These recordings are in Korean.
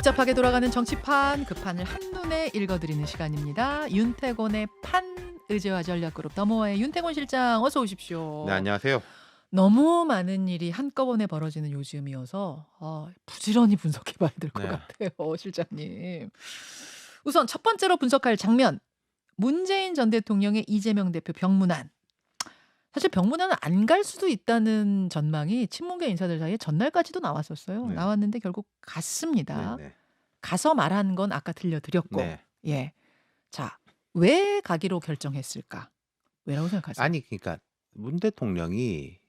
복잡하게 돌아가는 정치판, 그 판을 한눈에 읽어드리는 시간입니다. 윤태곤의 판, 의제와 전략그룹 더모아의 윤태곤 실장, 어서 네, 오십시오. 안녕하세요. 너무 많은 일이 한꺼번에 벌어지는 요즘이어서 부지런히 분석해봐야 될 것 네. 같아요, 실장님. 우선 첫 번째로 분석할 장면, 문재인 전 대통령의 이재명 대표 병문안. 사실 병문안은 안 갈 수도 있다는 전망이 친문계 인사들 사이에 전날까지도 나왔었어요. 네. 나왔는데 결국 갔습니다. 네네. 가서 말한 건 아까 들려드렸고, 네. 예. 자, 왜 가기로 결정했을까? 왜라고 생각하세요? 아니 그러니까 문 대통령이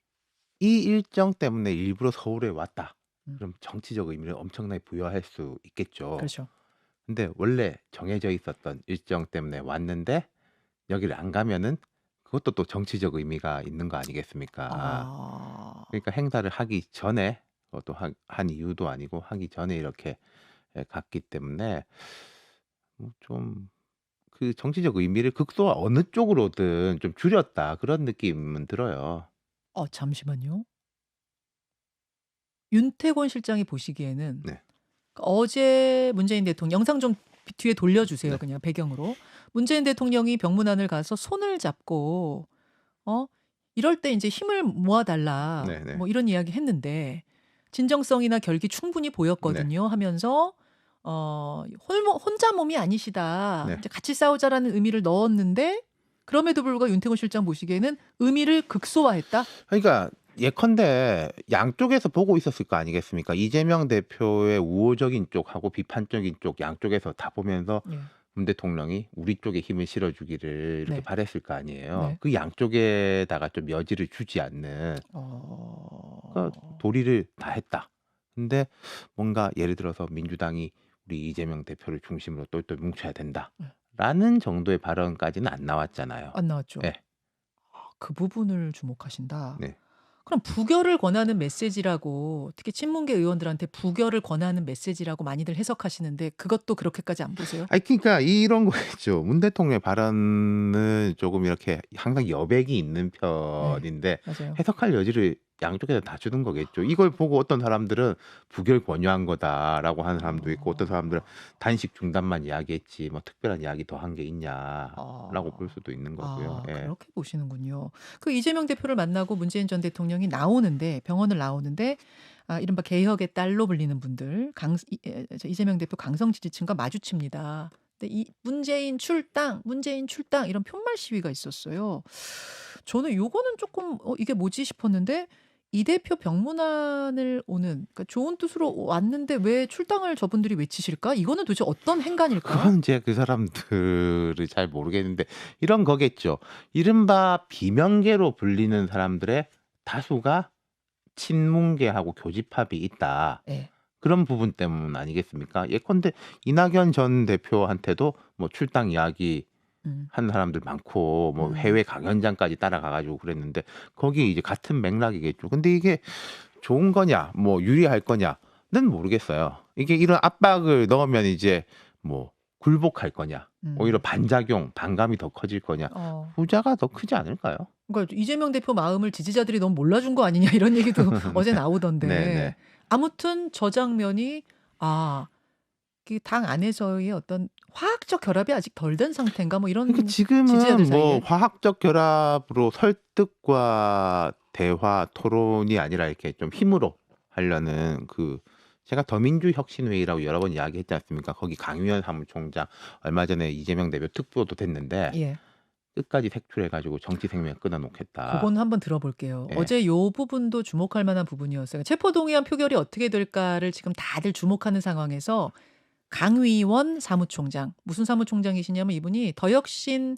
이 일정 때문에 일부러 서울에 왔다. 음, 그럼 정치적 의미를 엄청나게 부여할 수 있겠죠. 그렇죠. 근데 원래 정해져 있었던 일정 때문에 왔는데 여기를 안 가면은 그것도 또 정치적 의미가 있는 거 아니겠습니까? 아, 그러니까 행사를 하기 전에 그것도 한 이유도 아니고 하기 전에 이렇게 갔기 때문에 좀 그 정치적 의미를 극소화 어느 쪽으로든 좀 줄였다 그런 느낌은 들어요. 잠시만요. 윤태곤 실장이 보시기에는 네. 어제 문재인 대통령 영상 좀 뒤에 돌려주세요. 네. 그냥 배경으로. 문재인 대통령이 병문안을 가서 손을 잡고 어 이럴 때 이제 힘을 모아달라 네네. 뭐 이런 이야기 했는데 진정성이나 결기 충분히 네. 보였거든요. 하면서 혼자 몸이 아니시다. 네. 이제 같이 싸우자라는 의미를 넣었는데 그럼에도 불구하고 윤태곤 실장 보시기에는 의미를 극소화했다. 그러니까 예컨대 양쪽에서 보고 있었을 거 아니겠습니까? 이재명 대표의 우호적인 쪽하고 비판적인 쪽 양쪽에서 다 보면서 예. 문 대통령이 우리 쪽에 힘을 실어주기를 이렇게 네. 바랐을 거 아니에요. 네. 그 양쪽에다가 좀 여지를 주지 않는 그러니까 어. 도리를 다 했다. 근데 뭔가 예를 들어서 민주당이 우리 이재명 대표를 중심으로 똘똘 뭉쳐야 네. 된다라는 정도의 발언까지는 안 나왔잖아요. 안 나왔죠. 예. 그 부분을 주목하신다. 네. 그럼 부결을 권하는 메시지라고 특히 친문계 의원들한테 부결을 권하는 메시지라고 많이들 해석하시는데 그것도 그렇게까지 안 보세요? 아이 그러니까 이런 거겠죠. 문 대통령의 발언은 조금 이렇게 항상 여백이 있는 네. 편인데 맞아요. 해석할 여지를 양쪽에서 다 주는 거겠죠. 이걸 보고 어떤 사람들은 "부결 권유한 거다."라고 하는 사람도 있고 어떤 사람들은 어. "단식 중단만 이야기했지 뭐 특별한 이야기 더 한 게 있냐."라고 볼 아. 수도 있는 거고요. 예. 그렇게 보시는군요. 그 이재명 대표를 만나고 문재인 전 대통령이 나오는데 병원을 나오는데 이른바 개혁의 딸로 불리는 분들 이재명 대표 강성 지지층과 마주칩니다. 근데 이 문재인 출당 이런 푯말 시위가 있었어요. 저는 요거는 조금 이게 뭐지 싶었는데 이 대표 병문안을 오는 그러니까 좋은 뜻으로 왔는데 왜 출당을 저분들이 외치실까? 이거는 도대체 어떤 행간일까? 그건 이제 그 사람들을 잘 모르겠는데 이런 거겠죠. 이른바 비명계로 불리는 사람들의 다수가 친문계하고 교집합이 있다. 예. 그런 부분 때문 아니겠습니까? 예컨대 이낙연 전 대표한테도 뭐 출당 이야기 음. 한 사람들 많고 뭐 음. 해외 강연장까지 따라가 가지고 그랬는데 거기 이제 같은 맥락이겠죠. 근데 이게 좋은 거냐 뭐 유리할 거냐는 모르겠어요. 이게 이런 압박을 넣으면 이제 뭐 굴복할 거냐 오히려 음. 반작용 반감이 더 커질 거냐 어. 후자가 더 크지 않을까요? 그러니까 이재명 대표 마음을 지지자들이 너무 몰라준 거 아니냐 이런 얘기도 어제 나오던데 네네. 아무튼 저 장면이 그 당 안에서의 어떤 화학적 결합이 아직 덜 된 상태인가 뭐 그러니까 이런 지지자들 지금은 뭐 사이에 화학적 결합으로 설득과 대화, 토론이 아니라 이렇게 좀 힘으로 하려는 그 제가 더민주 혁신회의라고 여러 번 이야기했지 않습니까? 거기 강유현 사무총장 얼마 전에 이재명 대표 특보도 됐는데 예. 끝까지 색출해 가지고 정치 생명 끊어 놓겠다. 그건 한번 들어볼게요. 예. 어제 요 부분도 주목할 만한 부분이었어요. 체포동의안 표결이 어떻게 될까를 지금 다들 주목하는 상황에서 강위원 사무총장 무슨 사무총장이시냐면 이분이 더민주 혁신회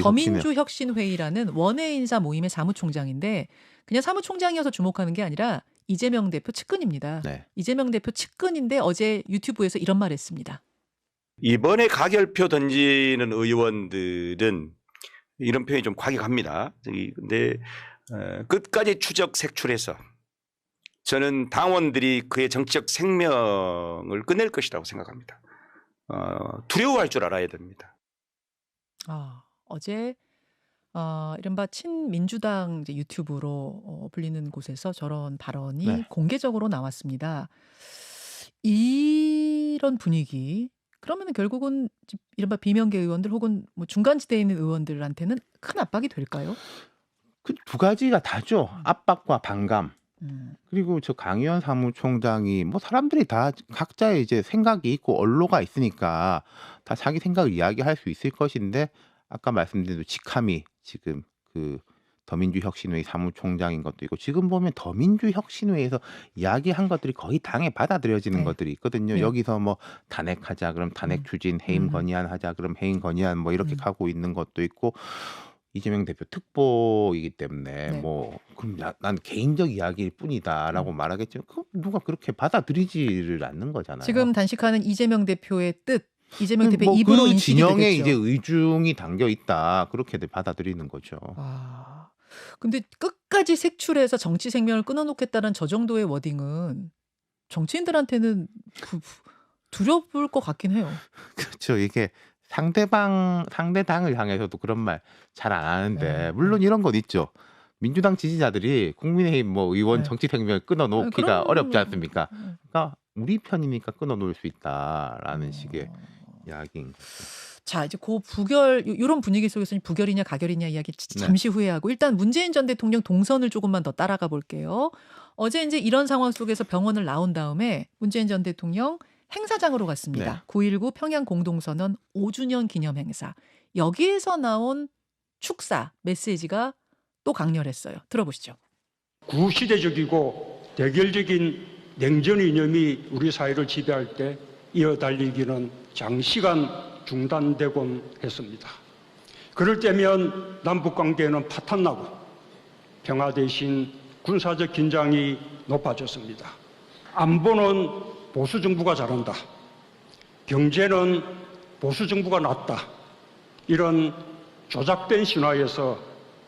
더민주혁신회의라는 원외 인사 모임의 사무총장인데 그냥 사무총장이어서 주목하는 게 아니라 이재명 대표 측근입니다. 네. 이재명 대표 측근인데 어제 유튜브에서 이런 말 했습니다. 이번에 가결표 던지는 의원들은 이런 표현이 좀 과격합니다. 근데 끝까지 추적 색출해서 저는 당원들이 그의 정치적 생명을 끝낼 것이라고 생각합니다. 두려워할 줄 알아야 됩니다. 어제 이른바 친민주당 이제 유튜브로 불리는 곳에서 저런 발언이 네. 공개적으로 나왔습니다. 이런 분위기 그러면은 결국은 이른바 비명계 의원들 혹은 뭐 중간지대에 있는 의원들한테는 큰 압박이 될까요? 그 두 가지가 다죠. 음. 압박과 반감. 그리고 저 강의원 사무총장이 뭐 사람들이 다 각자의 이제 생각이 있고 언로가 있으니까 다 자기 생각을 이야기할 수 있을 것인데 아까 말씀드린 직함이 지금 그 더민주혁신회 사무총장인 것도 있고 지금 보면 더민주혁신회에서 이야기한 것들이 거의 당에 받아들여지는 네. 것들이 있거든요. 네. 여기서 뭐 탄핵하자 그럼 탄핵 음. 추진, 해임 음. 건의안 하자 그럼 해임 건의안 뭐 이렇게 음. 가고 있는 것도 있고 이재명 대표 특보이기 때문에 네. 뭐 그럼 난 개인적 이야기일 뿐이다라고 말하겠지만 그 누가 그렇게 받아들이지를 않는 거잖아요. 지금 단식하는 이재명 대표의 뜻, 이재명 그 대표의 뭐 입으로 그 인식이 진영에 되겠죠. 이제 의중이 담겨 있다 그렇게들 받아들이는 거죠. 아, 근데 끝까지 색출해서 정치 생명을 끊어놓겠다는 저 정도의 워딩은 정치인들한테는 두려울 것 같긴 해요. 그렇죠. 이게 상대당을 향해서도 그런 말 잘 안 하는데 물론 이런 건 있죠. 민주당 지지자들이 국민의힘 뭐 의원 네. 정치 생명을 끊어놓기가 그럼- 어렵지 않습니까? 네. 그러니까 우리 편이니까 끊어놓을 수 있다라는 식의 이야기인 거죠. 자, 이제 그 부결 이런 분위기 속에서 부결이냐 가결이냐 이야기 잠시 후에 하고 일단 문재인 전 대통령 동선을 조금만 더 따라가 볼게요. 어제 이제 이런 상황 속에서 병원을 나온 다음에 문재인 전 대통령 행사장으로 갔습니다. 네. 9.19 평양 공동선언 5주년 기념 행사. 여기에서 나온 축사 메시지가 또 강렬했어요. 들어보시죠. 구시대적이고 대결적인 냉전 이념이 우리 사회를 지배할 때 이어달리기는 장시간 중단되곤 했습니다. 그럴 때면 남북관계는 파탄나고 평화 대신 군사적 긴장이 높아졌습니다. 안보는 보수정부가 잘한다. 경제는 보수정부가 낫다. 이런 조작된 신화에서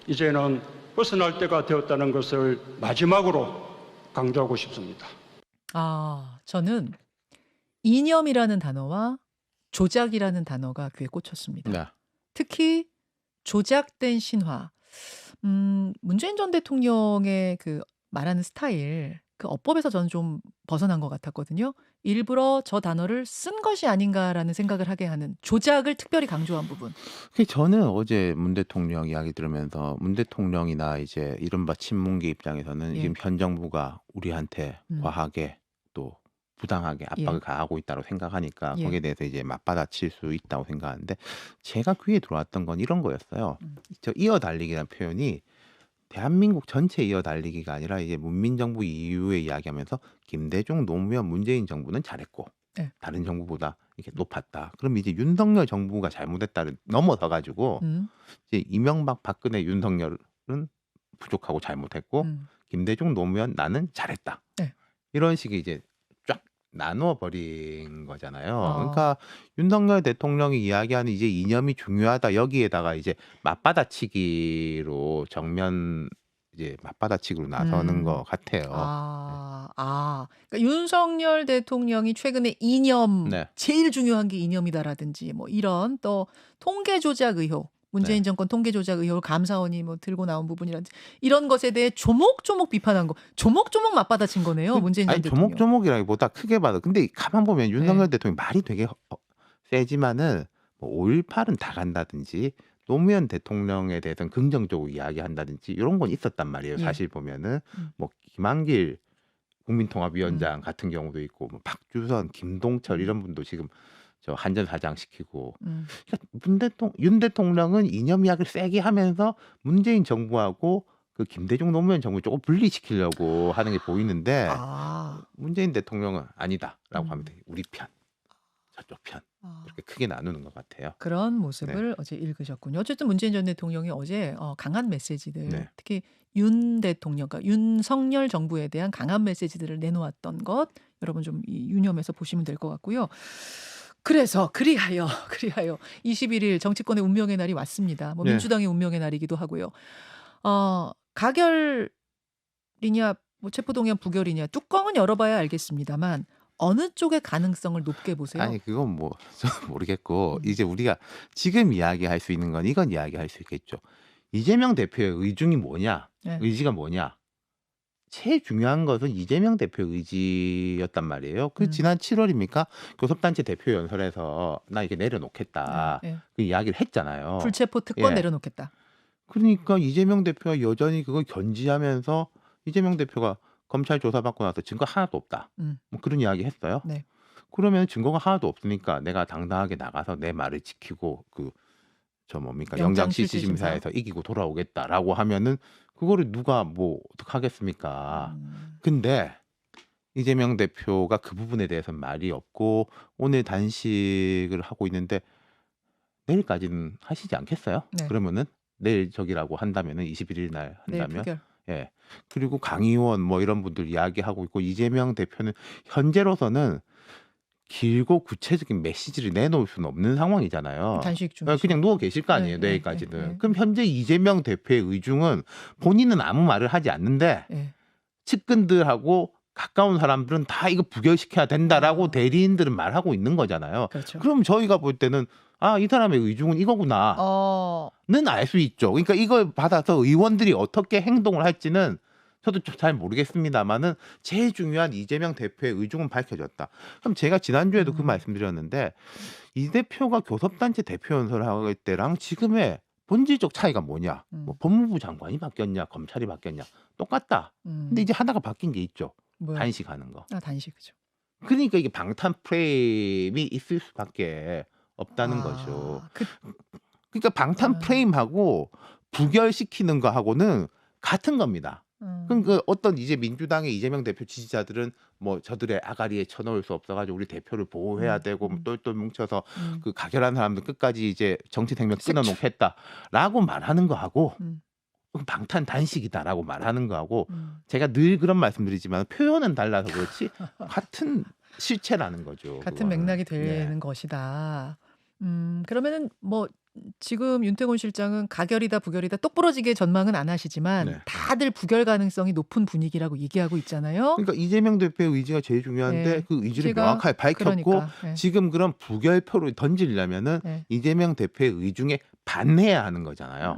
이제는 벗어날 때가 되었다는 것을 마지막으로 강조하고 싶습니다. 저는 이념이라는 단어와 조작이라는 단어가 귀에 꽂혔습니다. 네. 특히 조작된 신화. 문재인 전 대통령의 그 말하는 스타일, 그 어법에서 저는 좀 벗어난 것 같았거든요. 일부러 저 단어를 쓴 것이 아닌가라는 생각을 하게 하는 조작을 특별히 강조한 부분. 저는 어제 문 대통령 이야기 들으면서 문 대통령이나 이제 이른바 친문계 입장에서는 예. 지금 현 정부가 우리한테 과하게 또 부당하게 압박을 가하고 있다고 생각하니까 예. 거기에 대해서 이제 맞받아칠 수 있다고 생각하는데 제가 귀에 들어왔던 건 이런 거였어요. 저 이어달리기라는 표현이 대한민국 전체 이어달리기가 아니라 이제 문민정부 이후에 이야기하면서 김대중, 노무현, 문재인 정부는 잘했고 네. 다른 정부보다 이렇게 높았다. 그럼 이제 윤석열 정부가 잘못했다를 넘어서 가지고 이제 이명박, 박근혜, 윤석열은 부족하고 잘못했고 김대중, 노무현 나는 잘했다. 네. 이런 식의 이제 쫙 나누어 버린 거잖아요. 그러니까 윤석열 대통령이 이야기하는 이제 이념이 중요하다. 여기에다가 이제 맞받아치기로 정면 이제 맞받아치기로 나서는 것 같아요. 그러니까 윤석열 대통령이 최근에 이념 네. 제일 중요한 게 이념이다라든지 뭐 이런 또 통계 조작 의혹 문재인 네. 정권 통계 조작 의혹을 감사원이 뭐 들고 나온 부분이라든지 이런 것에 대해 조목조목 비판한 거 조목조목 맞받아친 거네요. 문재인 전 아니 대통령. 조목조목이라기보다 크게 봐도 근데 가만 보면 윤석열 대통령 말이 되게 세지만은 뭐 5.18은 다 간다든지 노무현 대통령에 대해서는 긍정적으로 이야기한다든지 이런 건 있었단 말이에요. 예. 사실 보면은 뭐 김한길 국민통합위원장 같은 경우도 있고 뭐 박주선, 김동철 이런 분도 지금 저 한전 사장 시키고 그러니까 윤 대통령은 이념 이야기를 세게 하면서 문재인 정부하고 그 김대중 노무현 정부 조금 분리시키려고 하는 게 보이는데 문재인 대통령은 아니다라고 하면 돼. 우리 편, 저쪽 편 이렇게 크게 나누는 것 같아요. 그런 모습을 어제 읽으셨군요. 어쨌든 문재인 전 대통령이 어제 강한 메시지들 특히 윤 대통령, 그러니까 윤석열 정부에 대한 강한 메시지들을 내놓았던 것 여러분 좀 유념해서 보시면 될 것 같고요. 그래서 그리하여 21일 정치권의 운명의 날이 왔습니다. 뭐 네. 민주당의 운명의 날이기도 하고요. 가결이냐 뭐 체포동의안 부결이냐 뚜껑은 열어봐야 알겠습니다만 어느 쪽의 가능성을 높게 보세요? 아니 그건 뭐 저는 모르겠고 이제 우리가 지금 이야기할 수 있는 건 이건 이야기할 수 있겠죠. 이재명 대표의 의중이 뭐냐, 네. 의지가 뭐냐. 제일 중요한 것은 이재명 대표 의지였단 말이에요. 그 음. 지난 7월입니까? 교섭단체 대표 연설에서 나 이게 네, 내려놓겠다. 네. 그 이야기를 했잖아요. 불체포 특권 예. 내려놓겠다. 그러니까 이재명 대표가 여전히 그걸 견지하면서 이재명 대표가 검찰 조사받고 나서 증거 하나도 없다. 음. 뭐 그런 이야기 했어요. 네. 그러면 증거가 하나도 없으니까 내가 당당하게 나가서 내 말을 지키고 뭡니까 영장실질심사에서 이기고 돌아오겠다라고 하면은 그거를 누가 뭐 어떡하겠습니까. 근데 이재명 대표가 그 부분에 대해서는 말이 없고 오늘 단식을 하고 있는데 내일까지는 하시지 않겠어요? 네. 그러면은 내일 저기라고 한다면은 21일 날 내일 한다면 표결. 예. 그리고 강의원 뭐 이런 분들 이야기하고 있고 이재명 대표는 현재로서는 길고 구체적인 메시지를 내놓을 수는 없는 상황이잖아요. 단식 중. 그냥 누워 계실 거 아니에요, 네, 네, 내일까지는. 네, 네. 그럼 현재 이재명 대표의 의중은 본인은 아무 말을 하지 않는데 예. 측근들하고 가까운 사람들은 다 이거 부결시켜야 된다라고 아. 대리인들은 말하고 있는 거잖아요. 그렇죠. 그럼 저희가 볼 때는 이 사람의 의중은 이거구나. 는 알 수 있죠. 그러니까 이걸 받아서 의원들이 어떻게 행동을 할지는 저도 잘 모르겠습니다만은 제일 중요한 이재명 대표의 의중은 밝혀졌다. 그럼 제가 지난주에도 그 말씀드렸는데 이 대표가 교섭단체 대표 연설을 할 때랑 지금의 본질적 차이가 뭐냐? 뭐 법무부 장관이 바뀌었냐, 검찰이 바뀌었냐, 똑같다. 근데 이제 하나가 바뀐 게 있죠. 뭐야? 단식하는 거. 단식 그죠. 그러니까 이게 방탄 프레임이 있을 수밖에 없다는 거죠. 그러니까 방탄 프레임하고 부결시키는 거하고는 같은 겁니다. 그러니까 어떤 이제 민주당의 이재명 대표 지지자들은 뭐 저들의 아가리에 쳐넣을 수 없어가지고 우리 대표를 보호해야 되고 똘똘 뭉쳐서 그 가결한 사람들 끝까지 이제 정치 생명 끊어놓겠다라고 말하는 거하고 방탄 단식이다라고 말하는 거하고 제가 늘 그런 말씀드리지만 표현은 달라서 그렇지 같은 실체라는 거죠. 같은 그거는. 맥락이 되는 네. 것이다. 그러면은 뭐 지금 윤태곤 실장은 가결이다 부결이다 똑부러지게 전망은 안 하시지만 네. 다들 부결 가능성이 높은 분위기라고 얘기하고 있잖아요. 그러니까 이재명 대표의 의지가 제일 중요한데 네. 그 의지를 제가 명확하게 밝혔고 그러니까, 네. 지금 그런 부결표를 던지려면은 네. 이재명 대표의 의중에 반해야 하는 거잖아요.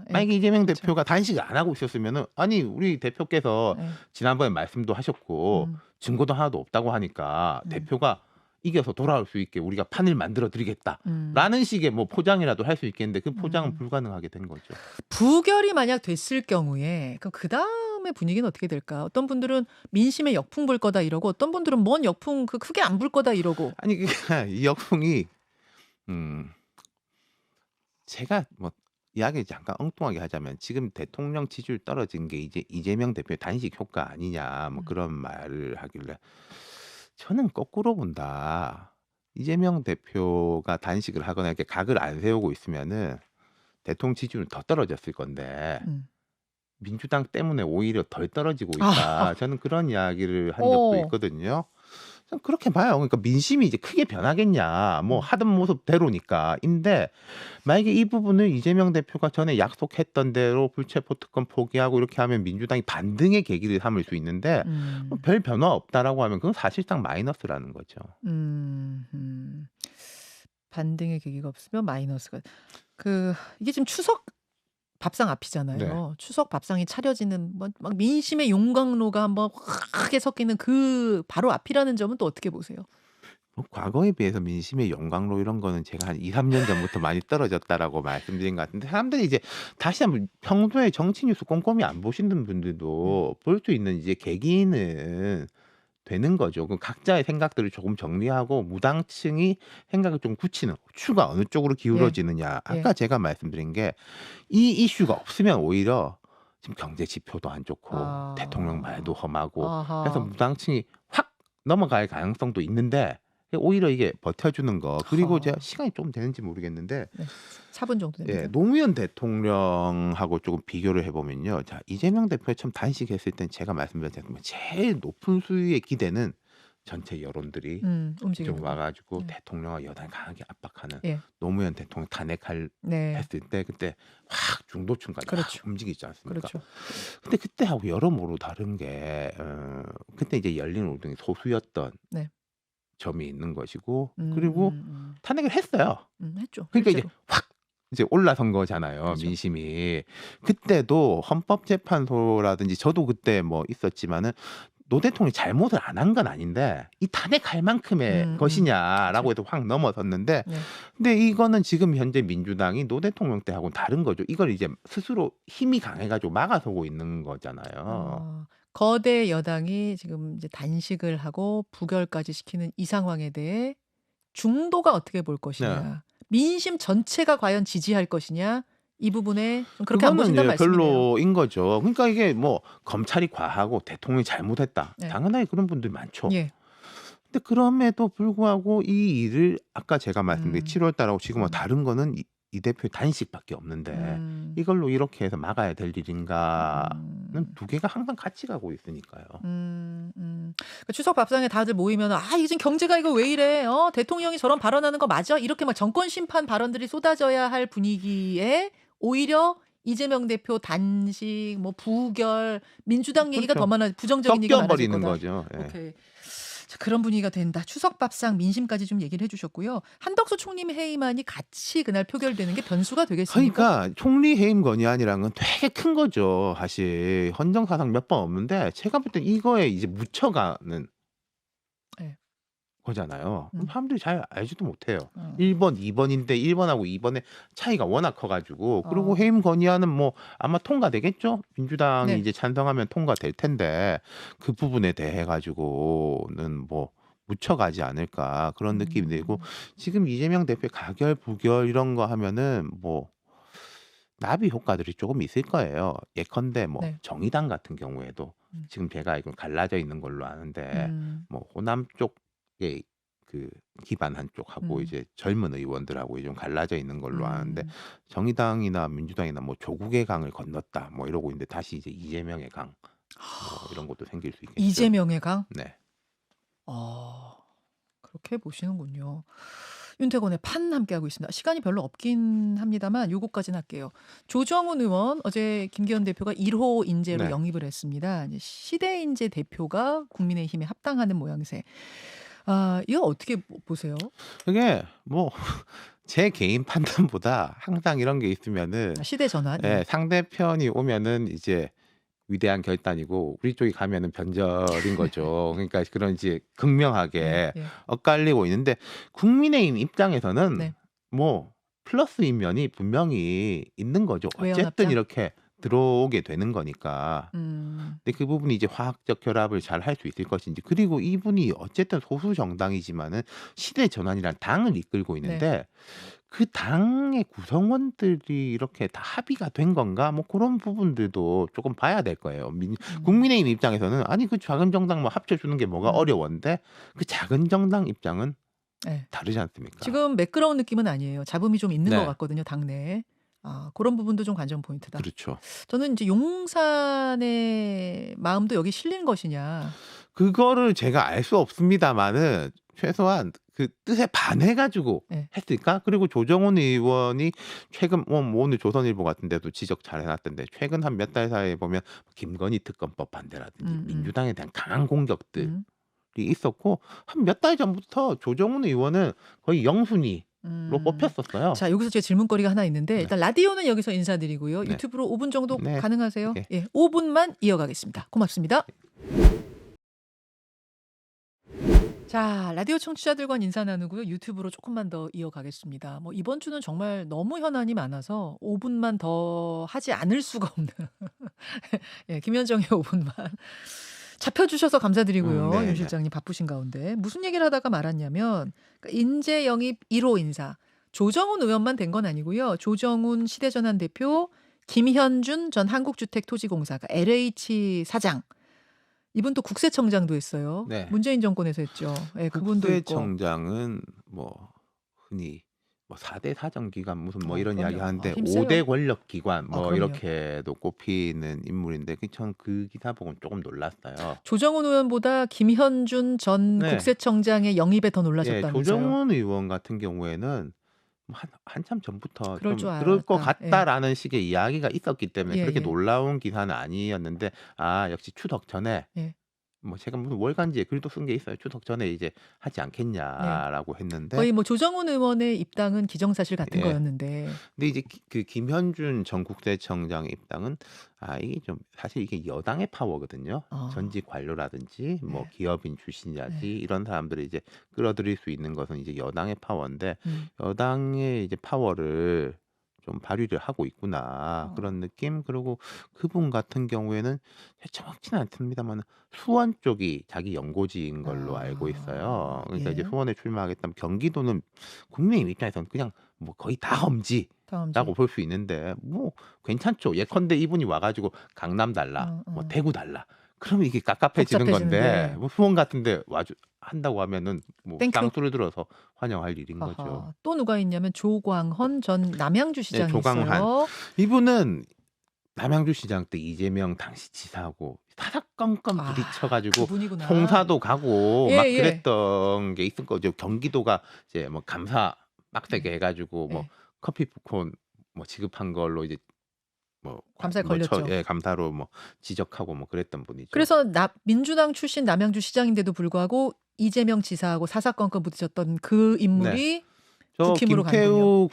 만약에 이재명 그렇죠. 대표가 단식을 안 하고 있었으면은 아니 우리 대표께서 지난번에 말씀도 하셨고 증거도 하나도 없다고 하니까 대표가 이겨서 돌아올 수 있게 우리가 판을 만들어 드리겠다라는 식의 뭐 포장이라도 할 수 있겠는데 그 포장은 불가능하게 된 거죠. 부결이 만약 됐을 경우에 그럼 그 다음에 분위기는 어떻게 될까? 어떤 분들은 민심에 역풍 불 거다 이러고 어떤 분들은 뭔 역풍 그 크게 안 불 거다 이러고. 아니 이 역풍이 제가 뭐 이야기 잠깐 엉뚱하게 하자면 지금 대통령 지지율 떨어진 게 이제 이재명 대표의 단식 효과 아니냐 뭐 그런 말을 하길래 저는 거꾸로 본다. 이재명 대표가 단식을 하거나 이렇게 각을 안 세우고 있으면은 대통령 지지율은 더 떨어졌을 건데 민주당 때문에 오히려 덜 떨어지고 있다. 저는 그런 이야기를 한 적도 있거든요. 저는 그렇게 봐요. 그러니까 민심이 이제 크게 변하겠냐. 뭐 하던 모습대로니까.인데 만약에 이 부분을 이재명 대표가 전에 약속했던 대로 불체포 특권 포기하고 이렇게 하면 민주당이 반등의 계기를 삼을 수 있는데 뭐별 변화 없다라고 하면 그건 사실상 마이너스라는 거죠. 반등의 계기가 없으면 마이너스가. 이게 지금 추석 밥상 앞이잖아요. 네. 추석 밥상이 차려지는 막 민심의 용광로가 한번 확하게 섞이는 그 바로 앞이라는 점은 또 어떻게 보세요? 뭐 과거에 비해서 민심의 영광로 이런 거는 제가 한 2-3년 전부터 많이 떨어졌다라고 말씀드린 것 같은데 사람들이 이제 다시 한번 평소에 정치 뉴스 꼼꼼히 안 보시는 분들도 볼 수 있는 이제 계기는 되는 거죠. 그럼 각자의 생각들을 조금 정리하고 무당층이 생각을 좀 굳히는 추가 어느 쪽으로 기울어지느냐. 아까 제가 말씀드린 게 이 이슈가 없으면 오히려 지금 경제 지표도 안 좋고 대통령 말도 험하고 그래서 무당층이 확 넘어갈 가능성도 있는데 오히려 이게 버텨주는 거. 그리고 제가 시간이 좀 되는지 모르겠는데 4분 정도 됩니다. 노무현 대통령하고 조금 비교를 해보면요. 자, 이재명 대표가 처음 단식했을 땐 제가 말씀드렸지만 제일 높은 수위의 기대는 전체 여론들이 움직이는 좀 거. 와가지고 대통령과 여당을 강하게 압박하는 예. 노무현 대통령 탄핵할 했을 때 그때 확 중도층까지 그렇죠. 확 움직이지 않습니까? 그렇죠. 근데 그때하고 여러모로 다른 게 그때 이제 열린 우등이 소수였던 네. 점이 있는 것이고 그리고 탄핵을 했어요. 했죠. 그러니까 실제로. 이제 확 이제 올라선 거잖아요. 그렇죠. 민심이. 그때도 헌법재판소라든지 저도 그때 뭐 있었지만은 노 대통령이 잘못을 안 한 건 아닌데 이 탄핵할 만큼의 것이냐라고 그렇죠. 해서 확 넘어섰는데 네. 근데 이거는 지금 현재 민주당이 노 대통령 때하고는 다른 거죠. 이걸 이제 스스로 힘이 강해가지고 막아서고 있는 거잖아요. 거대 여당이 지금 이제 단식을 하고 부결까지 시키는 이 상황에 대해 중도가 어떻게 볼 네. 것이냐, 민심 전체가 과연 지지할 것이냐, 이 부분에 좀 그렇게 안 그거는 보신다는 이제 말씀이네요. 별로인 거죠. 그러니까 이게 뭐 검찰이 과하고 대통령이 잘못했다. 네. 당연하게 그런 분들이 많죠. 예. 근데 그럼에도 불구하고 이 일을 아까 제가 말씀드린 7월 달하고 지금하고 다른 거는 이 대표의 단식밖에 없는데 이걸로 이렇게 해서 막아야 될 일인가는 두 개가 항상 같이 가고 있으니까요. 그러니까 추석 밥상에 다들 모이면 이게 지금 경제가 이거 왜 이래? 대통령이 저런 발언하는 거 맞아? 이렇게 막 정권 심판 발언들이 쏟아져야 할 분위기에 오히려 이재명 대표 단식, 뭐 부결, 민주당 얘기가 그렇죠. 더 많아, 부정적인 얘기가 많아질 섞여버리는 거다. 거죠. 예. 오케이. 자, 그런 분위기가 된다. 추석 밥상 민심까지 좀 얘기를 해주셨고요. 한덕수 총리 해임안이 같이 그날 표결되는 게 변수가 되겠습니까? 그러니까 총리 해임 건의안이라는 건 되게 큰 거죠. 사실 헌정사상 몇 번 없는데 제가 볼 때 이거에 이제 묻혀가는 네. 거잖아요. 그럼 음. 사람들이 잘 알지도 못해요. 1번, 2번인데 1번하고 2번의 차이가 워낙 커가지고 그리고 해임 건의안은 뭐 아마 통과되겠죠. 민주당이 네. 이제 찬성하면 통과될 텐데 그 부분에 대해 가지고는 뭐 묻혀가지 않을까 그런 느낌이 들고 지금 이재명 대표의 가결, 부결 이런 거 하면은 뭐 나비 효과들이 조금 있을 거예요. 예컨대 뭐 네. 정의당 같은 경우에도 지금 제가 알기로는 갈라져 있는 걸로 아는데 뭐 호남 쪽에 그 기반한 쪽하고 이제 젊은 의원들하고 좀 갈라져 있는 걸로 아는데 정의당이나 민주당이나 뭐 조국의 강을 건넜다 뭐 이러고 있는데 다시 이제 이재명의 강 뭐 이런 것도 생길 수 있겠죠. 이재명의 강? 네. 그렇게 보시는군요. 윤태곤의 판 함께하고 있습니다. 시간이 별로 없긴 합니다만 요거까지는 할게요. 조정훈 의원 어제 김기현 대표가 1호 인재로 네. 영입을 했습니다. 이제 시대인재 대표가 국민의힘에 합당하는 모양새. 이거 어떻게 보세요? 그게 뭐 제 개인 판단보다 항상 이런 게 있으면은 시대 전환. 예, 상대편이 오면은 이제 위대한 결단이고 우리 쪽이 가면은 변절인 거죠. 그러니까 그런 이제 극명하게 예. 엇갈리고 있는데 국민의힘 입장에서는 네. 뭐 플러스인 면이 분명히 있는 거죠. 외연 어쨌든 합작? 이렇게 들어오게 되는 거니까. 근데 그 부분이 이제 화학적 결합을 잘 할 수 있을 것인지 그리고 이분이 어쨌든 소수 정당이지만은 시대 전환이란 당을 이끌고 있는데 그 당의 구성원들이 이렇게 다 합의가 된 건가? 뭐 그런 부분들도 조금 봐야 될 거예요. 국민의힘 입장에서는 아니 그 작은 정당 뭐 합쳐주는 게 뭐가 어려운데 그 작은 정당 입장은 네. 다르지 않습니까? 지금 매끄러운 느낌은 아니에요. 잡음이 좀 있는 네. 것 같거든요, 당내에. 그런 부분도 좀 관전 포인트다. 그렇죠. 저는 이제 용산의 마음도 여기 실린 것이냐. 그거를 제가 알 수 없습니다만은 최소한 그 뜻에 반해가지고 네. 했을까? 그리고 조정훈 의원이 최근 뭐 오늘 조선일보 같은 데도 지적 잘 해놨던데 최근 한 몇 달 사이에 보면 김건희 특검법 반대라든지 민주당에 대한 강한 공격들이 있었고 한 몇 달 전부터 조정훈 의원은 거의 영순위로 뽑혔었어요. 자, 여기서 제 질문거리가 하나 있는데 네. 일단 라디오는 여기서 인사드리고요. 네. 유튜브로 5분 정도 네. 가능하세요? 네. 예, 5분만 이어가겠습니다. 고맙습니다. 자, 라디오 청취자들과 인사 나누고요. 유튜브로 조금만 더 이어가겠습니다. 뭐 이번 주는 정말 너무 현안이 많아서 5분만 더 하지 않을 수가 없는 예, 김현정의 5분만 잡혀주셔서 감사드리고요. 네, 윤 실장님 바쁘신 가운데 무슨 얘기를 하다가 말았냐면 인재 영입 1호 인사 조정훈 의원만 된 건 아니고요. 조정훈 시대전환 대표, 김현준 전 한국주택토지공사 LH 사장 이분 또 국세청장도 했어요. 네. 문재인 정권에서 했죠. 예, 그분도 있고. 국세청장은 뭐 흔히 뭐 4대 사정기관 무슨 뭐 이런 그럼요. 이야기 하는데 힘세요. 5대 권력기관 뭐 그럼요. 이렇게도 꼽히는 인물인데 전 그 기사 보고 조금 놀랐어요. 조정훈 의원보다 김현준 전 네. 국세청장의 영입에 더 예, 놀라셨다면서요. 조정훈 의원 같은 경우에는 뭐 한참 전부터 그럴 좀 줄 그럴 것 알았다. 예. 같다라는 식의 이야기가 있었기 때문에 예, 그렇게 예. 놀라운 기사는 아니었는데 역시 추석 전에 예. 뭐 제가 무슨 월간지에 글도 쓴 게 있어요. "추석 전에 이제 하지 네. 않겠냐."라고 했는데 거의 뭐 조정훈 의원의 입당은 기정사실 같은 예. 거였는데. 근데 이제 그 김현준 전 국세청장의 입당은 이게 좀 사실 이게 여당의 파워거든요. 전직 관료라든지 뭐 네. 기업인 출신이라든지 네. 이런 사람들을 이제 끌어들일 수 있는 것은 이제 여당의 파워인데 음. 여당의 이제 파워를 좀 발휘를 하고 있구나 그런 느낌. 그리고 그분 같은 경우에는 정확치는 않습니다만 수원 쪽이 자기 연고지인 걸로 알고 있어요. 그러니까 이제 예. 수원에 출마하겠다면 경기도는 국민의힘 입장에서는 그냥 뭐 거의 다 험지. 다음 라고 주. 볼 수 있는데 뭐 괜찮죠. 예컨대 이분이 와 가지고 강남 달라. 뭐 대구 달라. 그러면 이게 깝깝해지는 건데 복잡해지는데. 뭐 수원 같은 데 와주 한다고 하면은 뭐 땡큐. 쌍수를 들어서 환영할 일인 거죠. 하하. 또 누가 있냐면 조광헌 전 남양주 네, 시장이 조광환. 있어요. 이분은 남양주 시장 때 이재명 당시 지사하고 사사건건 부딪혀 가지고 그분이구나. 송사도 가고 막 예. 그랬던 게 있을 거죠. 경기도가 이제 뭐 감사 빡세게 해 가지고 뭐 예. 커피 쿠폰 뭐 지급한 걸로 이제 뭐 감사에 뭐 걸렸죠. 예, 감사로 뭐 지적하고 뭐 그랬던 분이죠. 그래서 민주당 출신 남양주 시장인데도 불구하고 이재명 지사하고 사사건건 부딪혔던 그 인물이 저 국힘으로 가는군요. 김태우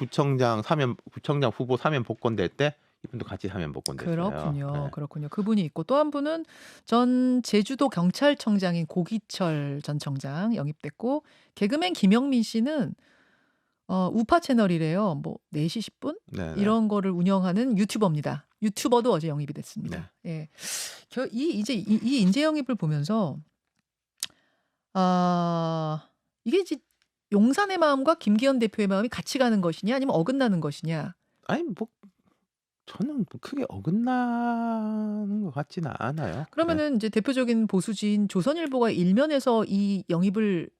구청장 후보 사면 복권될 때 이분도 같이 사면 복권됐어요. 그렇군요. 네. 그렇군요. 그분이 있고 또 한 분은 전 제주도 경찰청장인 고기철 전 청장 영입됐고 개그맨 김영민 씨는 우파 채널이래요. 뭐 4시 10분 네. 이런 거를 운영하는 유튜버입니다. 유튜버도 어제 영입이 됐습니다. 예. 이 인재 영입을 보면서 이게 이제 용산의 마음과 김기현 대표의 마음이 같이 가는 것이냐 아니면 어긋나는 것이냐. 아니 뭐 저는 뭐 크게 어긋나는 것 같지는 않아요. 그러면은 이제 대표적인 보수지인 조선일보가 일면에서 이 영입을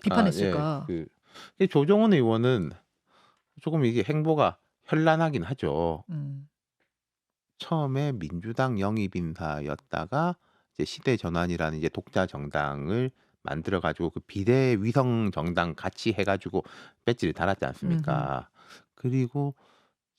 비판했을까? 이 조정훈 의원은 조금 이게 행보가 현란하긴 하죠. 처음에 민주당 영입 인사였다가 이제 시대 전환이라는 이제 독자 정당을 만들어 가지고 그 비례 위성 정당 같이 해 가지고 배지를 달았지 않습니까? 그리고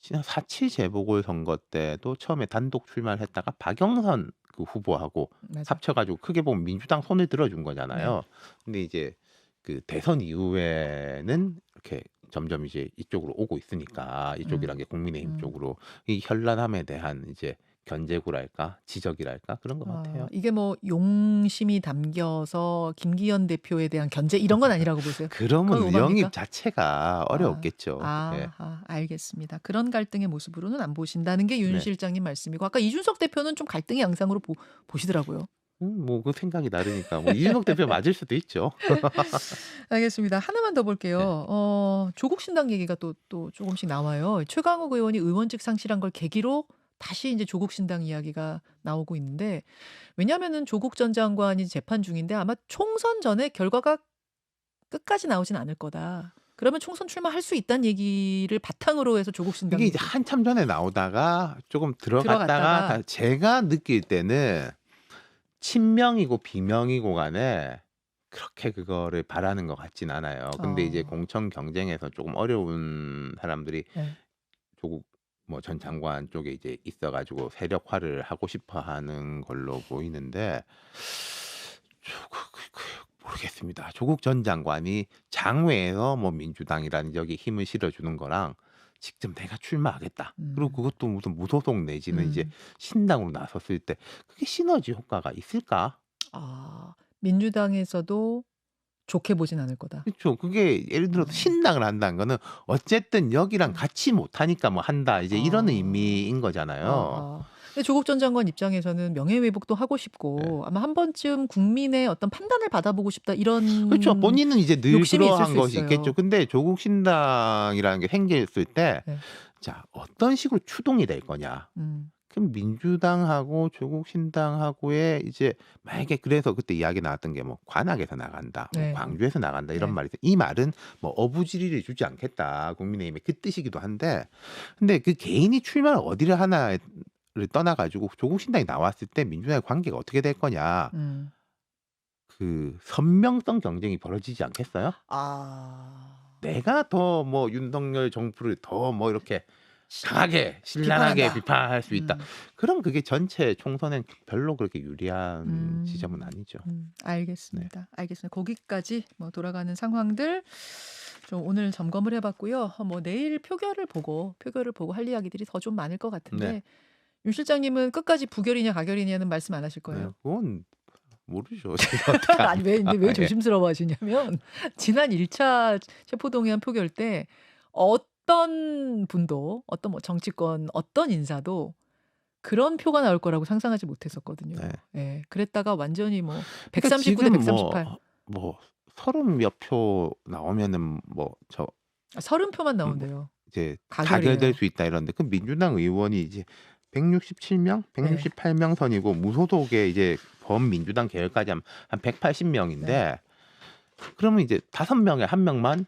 지난 4.7 재보궐 선거 때도 처음에 단독 출마를 했다가 박영선 그 후보하고 맞아. 합쳐 가지고 크게 보면 민주당 손을 들어준 네. 거잖아요. 근데 이제 그 대선 이후에는 이렇게 점점 이제 이쪽으로 오고 있으니까 이쪽이란 게 국민의힘 쪽으로 이 현란함에 대한 이제 견제구랄까 지적이랄까 그런 것 같아요. 이게 뭐 용심이 담겨서 김기현 대표에 대한 견제 이런 건 아니라고 보세요? 그러면 그건 오바입니까? 영입 자체가 어려웠겠죠. 예. 알겠습니다. 그런 갈등의 모습으로는 안 보신다는 게 윤 네. 실장님 말씀이고 아까 이준석 대표는 좀 갈등의 양상으로 보시더라고요. 뭐 그 생각이 다르니까 뭐 이준석 대표 맞을 수도 있죠. 알겠습니다. 하나만 더 볼게요. 조국 신당 얘기가 또 조금씩 나와요. 최강욱 의원이 의원직 상실한 걸 계기로 다시 이제 조국 신당 이야기가 나오고 있는데 왜냐하면은 조국 전 장관이 재판 중인데 아마 총선 전에 결과가 끝까지 나오진 않을 거다. 그러면 총선 출마할 수 있다는 얘기를 바탕으로 해서 조국 신당 이게 이제 한참 전에 나오다가 조금 들어갔다가 제가 느낄 때는 친명이고 비명이고 간에 그렇게 그거를 바라는 것 같진 않아요. 근데 이제 공천 경쟁에서 조금 어려운 사람들이 조국 뭐 전 장관 쪽에 이제 있어 가지고 세력화를 하고 싶어 하는 걸로 보이는데 모르겠습니다. 조국 전 장관이 장외에서 뭐 민주당이라는 여기 힘을 실어주는 거랑 직접 내가 출마하겠다. 그리고 그것도 무슨 무소속 내지는 이제 신당으로 나섰을 때 그게 시너지 효과가 있을까? 민주당에서도 좋게 보진 않을 거다. 그렇죠. 그게 예를 들어서 신당을 한다는 거는 어쨌든 여기랑 같이 못하니까 뭐 한다. 이제 이런 의미인 거잖아요. 근데 조국 전 장관 입장에서는 명예회복도 하고 싶고 아마 한 번쯤 국민의 어떤 판단을 받아보고 싶다 이런 그렇죠. 본인은 이제 늘 욕심이 있을 그러한 수 것이 있어요. 있겠죠. 근데 조국 신당이라는 게 생겼을 때 자, 어떤 식으로 추동이 될 거냐. 그럼 민주당하고 조국 신당하고의 이제 만약에 그래서 그때 이야기 나왔던 게 뭐 관악에서 나간다, 뭐 광주에서 나간다 이런 말이 있어요. 이 말은 뭐 어부지리를 주지 않겠다. 국민의힘의 그 뜻이기도 한데 근데 그 개인이 출마를 어디를 하나를 떠나 가지고 조국 신당이 나왔을 때 민주당의 관계가 어떻게 될 거냐. 그 선명성 경쟁이 벌어지지 않겠어요? 내가 더 뭐 윤석열 정부를 더 뭐 이렇게 강하게 신랄하게 비판한다. 비판할 수 있다. 음. 그럼 그게 전체 총선엔 별로 그렇게 유리한 음. 지점은 아니죠. 알겠습니다. 알겠습니다. 거기까지 뭐 돌아가는 상황들 좀 오늘 점검을 해봤고요. 뭐 내일 표결을 보고 할 이야기들이 더 좀 많을 것 같은데 네. 윤 실장님은 끝까지 부결이냐 가결이냐는 말씀 안 하실 네, 거예요. 그건 모르죠. 제가 어떻게 아니 왜 근데 왜 아, 예. 조심스러워하시냐면 지난 1차 체포동의안 표결 때 어떤 분도 어떤 뭐 정치권 어떤 인사도 그런 표가 나올 거라고 상상하지 못했었거든요. 네. 예, 그랬다가 완전히 뭐 그러니까 139대 지금 138 뭐 30몇 표 나오면은 뭐 저 30표만 나온대요. 이제 가결이에요. 가결될 수 있다 이런데 그 민주당 의원이 이제 167명, 네. 168명 선이고 무소속의 이제 범민주당 계열까지 하면 한 180명인데 네. 그러면 이제 5명에 1명만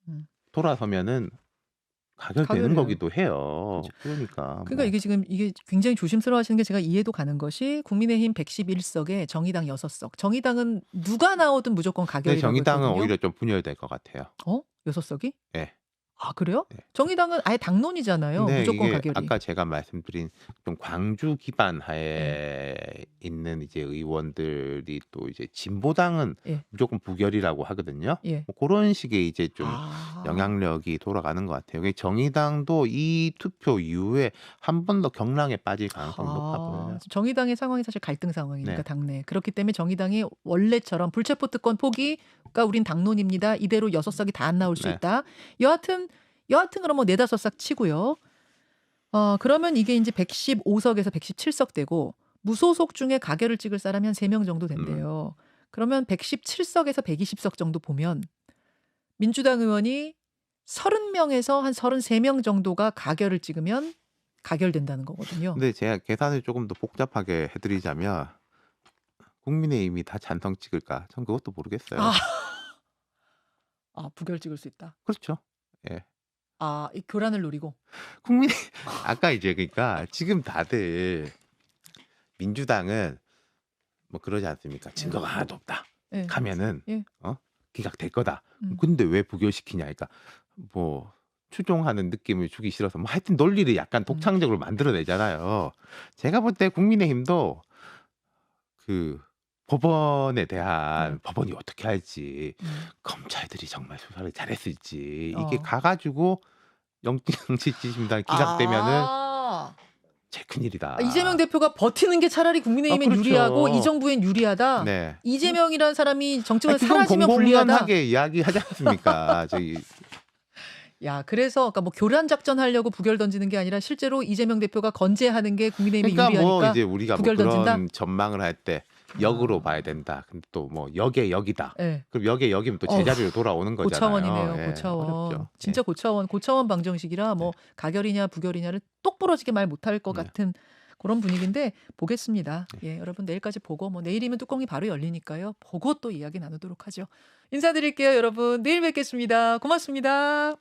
음. 돌아서면은 가결되는 가결이에요. 거기도 해요. 그러니까 그러니까 뭐 이게 지금 이게 굉장히 조심스러워하시는 게 제가 이해도 가는 것이 국민의힘 111석에 정의당 6석. 정의당은 누가 나오든 무조건 근데 가결이라고 정의당은 했거든요. 오히려 좀 분열될 것 같아요. 6석이? 네. 아 그래요? 네. 정의당은 아예 당론이잖아요. 근데 무조건 이게 가결이. 아까 제가 말씀드린 좀 광주 기반 하에 있는 이제 의원들이 또 이제 진보당은 예. 무조건 부결이라고 하거든요. 예. 뭐 그런 식의 이제 좀 아. 영향력이 돌아가는 것 같아요. 그게 정의당도 이 투표 이후에 한 번 더 경랑에 빠질 가능성이 높아 보여요. 정의당의 상황이 사실 갈등 상황이니까 네. 당내. 그렇기 때문에 정의당이 원래처럼 불체포 특권 포기가 우린 당론입니다. 이대로 6석이 다 안 나올 수 네. 있다. 여하튼 그럼 뭐 4-5석 치고요. 그러면 이게 이제 115석에서 117석 되고 무소속 중에 가결을 찍을 사람이 한 3명 정도 된대요. 그러면 117석에서 120석 정도 보면 민주당 의원이 30명에서 한 33명 정도가 가결을 찍으면 가결된다는 거거든요. 근데 제가 계산을 조금 더 복잡하게 해드리자면 국민의힘이 다 찬성 찍을까? 전 그것도 모르겠어요. 부결 찍을 수 있다. 그렇죠. 예. 이 교란을 노리고. 국민의 아까 이제 그러니까 지금 다들 민주당은 뭐 그러지 않습니까? 증거가 하나도 없다. 예. 가면은 예. 기각될 거다. 음. 근데 왜 부결시키냐? 그러니까 뭐 추종하는 느낌을 주기 싫어서 뭐 하여튼 논리를 약간 독창적으로 만들어내잖아요. 제가 볼 때 국민의힘도 그 법원에 대한 법원이 어떻게 할지 검찰들이 정말 수사를 잘했을지 이게 가가지고 영장실질심당 기각되면은 제일 큰일이다. 이재명 대표가 버티는 게 차라리 국민의힘엔 그렇죠. 유리하고 이 정부엔 유리하다. 네. 이재명이라는 사람이 정치권에 그건 사라지면 불리하다. 공공연하게 이야기하지 않습니까? 저기 야, 그래서 그러니까 뭐 교란 작전 하려고 부결 던지는 게 아니라 실제로 이재명 대표가 건재하는 게 국민의힘이 그러니까 유리하니까 뭐 이제 우리가 뭐 부결 그런 던진다? 전망을 할 때 역으로 봐야 된다. 근데 또 뭐 역의 역이다. 예. 그럼 역의 역이면 또 제자리로 돌아오는 거잖아요. 고차원이네요. 예, 고차원. 어렵죠. 진짜 고차원 방정식이라 뭐 가결이냐 부결이냐를 똑부러지게 말 못할 것 네. 같은 그런 분위기인데 보겠습니다. 예, 여러분 내일까지 보고 뭐 내일이면 뚜껑이 바로 열리니까요. 보고 또 이야기 나누도록 하죠. 인사드릴게요, 여러분. 내일 뵙겠습니다. 고맙습니다.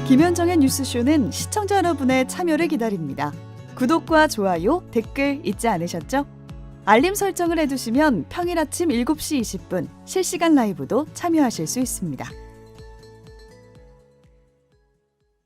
김현정의 뉴스쇼는 시청자 여러분의 참여를 기다립니다. 구독과 좋아요, 댓글 잊지 않으셨죠? 알림 설정을 해두시면 평일 아침 7시 20분 실시간 라이브도 참여하실 수 있습니다.